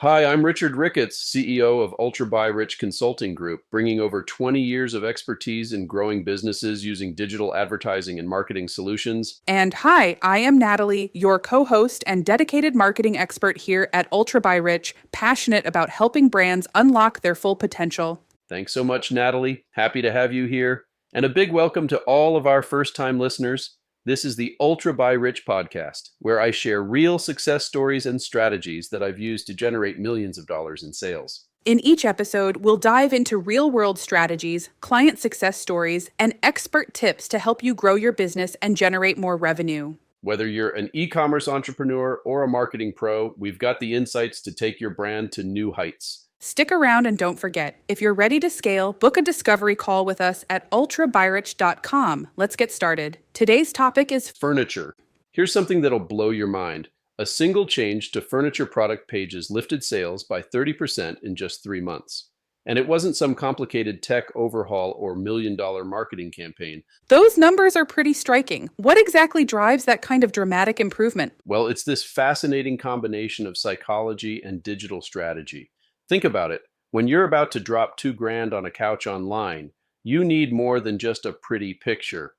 Hi, I'm Richard Ricketts, CEO of UltraByRich Consulting Group, bringing over 20 years of expertise in growing businesses using digital advertising and marketing solutions. And hi, I am Natalie, your co host and dedicated marketing expert here at UltraByRich, passionate about helping brands unlock their full potential. Thanks so much, Natalie. Happy to have you here. And a big welcome to all of our first-time listeners. This is the Ultra by Rich podcast, where I share real success stories and strategies that I've used to generate millions of dollars in sales. In each episode, we'll dive into real world strategies, client success stories, and expert tips to help you grow your business and generate more revenue. Whether you're an e-commerce entrepreneur or a marketing pro, we've got the insights to take your brand to new heights. Stick around and don't forget, if you're ready to scale, book a discovery call with us at ultrabyrich.com. Let's get started. Today's topic is Furniture. Here's something that'll blow your mind. A single change to furniture product pages lifted sales by 30% in just 3 months. And it wasn't some complicated tech overhaul or million-dollar marketing campaign. Those numbers are pretty striking. What exactly drives that kind of dramatic improvement? Well, it's this fascinating combination of psychology and digital strategy. Think about it. When you're about to drop 2 grand on a couch online, you need more than just a pretty picture.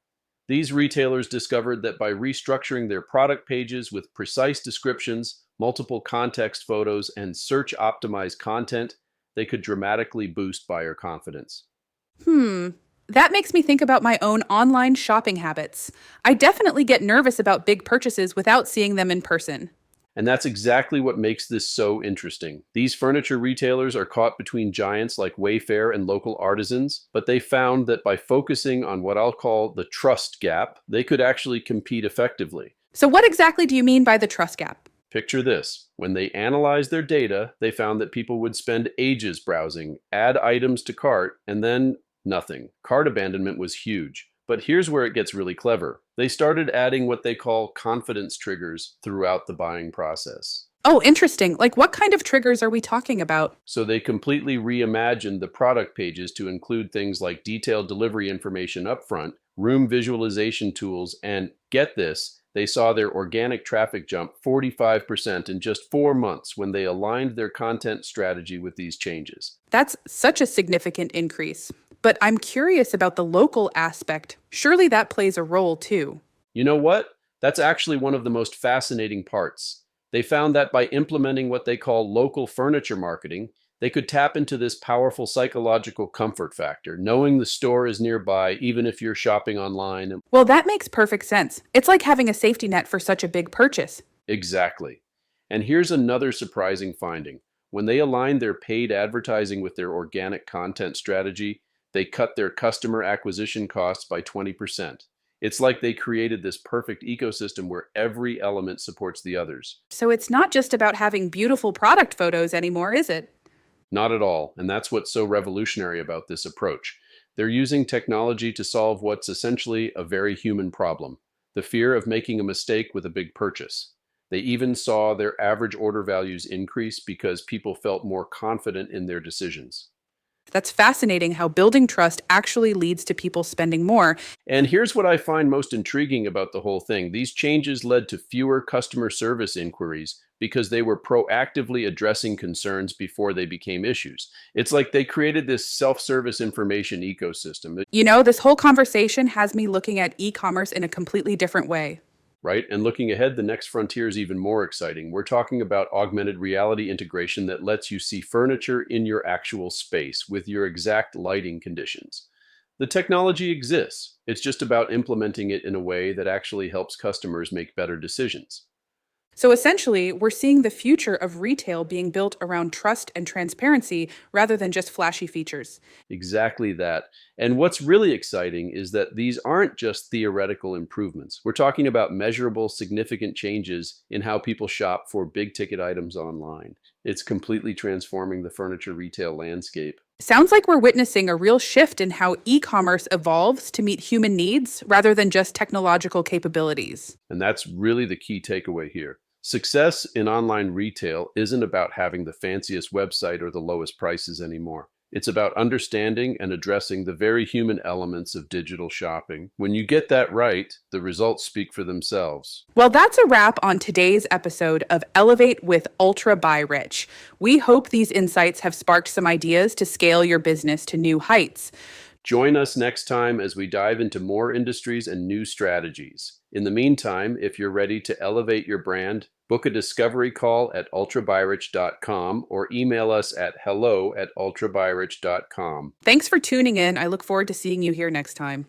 These retailers discovered that by restructuring their product pages with precise descriptions, multiple context photos, and search optimized content, they could dramatically boost buyer confidence. That makes me think about my own online shopping habits. I definitely get nervous about big purchases without seeing them in person. And that's exactly what makes this so interesting. These furniture retailers are caught between giants like Wayfair and local artisans, but they found that by focusing on what I'll call the trust gap, they could actually compete effectively. So, what exactly do you mean by the trust gap? Picture this. When they analyzed their data, they found that people would spend ages browsing, add items to cart, and then nothing. Cart abandonment was huge. But here's where it gets really clever. They started adding what they call confidence triggers throughout the buying process. Oh, interesting. Like, what kind of triggers are we talking about? So they completely reimagined the product pages to include things like detailed delivery information upfront, room visualization tools, and get this, they saw their organic traffic jump 45% in just 4 months when they aligned their content strategy with these changes. That's such a significant increase. But I'm curious about the local aspect. Surely that plays a role too. You know what? That's actually one of the most fascinating parts. They found that by implementing what they call local furniture marketing, they could tap into this powerful psychological comfort factor, knowing the store is nearby even if you're shopping online. Well, that makes perfect sense. It's like having a safety net for such a big purchase. Exactly. And here's another surprising finding. When they aligned their paid advertising with their organic content strategy, they cut their customer acquisition costs by 20%. It's like they created this perfect ecosystem where every element supports the others. So it's not just about having beautiful product photos anymore, is it? Not at all, and that's what's so revolutionary about this approach. They're using technology to solve what's essentially a very human problem, the fear of making a mistake with a big purchase. They even saw their average order values increase because people felt more confident in their decisions. That's fascinating how building trust actually leads to people spending more. And here's what I find most intriguing about the whole thing. These changes led to fewer customer service inquiries because they were proactively addressing concerns before they became issues. It's like they created this self-service information ecosystem. You know, this whole conversation has me looking at e commerce in a completely different way. Right? And looking ahead, the next frontier is even more exciting. We're talking about augmented reality integration that lets you see furniture in your actual space with your exact lighting conditions. The technology exists. It's just about implementing it in a way that actually helps customers make better decisions. So essentially, we're seeing the future of retail being built around trust and transparency rather than just flashy features. Exactly that. And what's really exciting is that these aren't just theoretical improvements. We're talking about measurable, significant changes in how people shop for big ticket items online. It's completely transforming the furniture retail landscape. Sounds like we're witnessing a real shift in how e commerce evolves to meet human needs rather than just technological capabilities. And that's really the key takeaway here. Success in online retail isn't about having the fanciest website or the lowest prices anymore. It's about understanding and addressing the very human elements of digital shopping. When you get that right, the results speak for themselves. Well, that's a wrap on today's episode of Elevate with UltraByRich. We hope these insights have sparked some ideas to scale your business to new heights. Join us next time as we dive into more industries and new strategies. In the meantime, if you're ready to elevate your brand, book a discovery call at ultrabyrich.com or email us at hello@ultrabyrich.com. Thanks for tuning in. I look forward to seeing you here next time.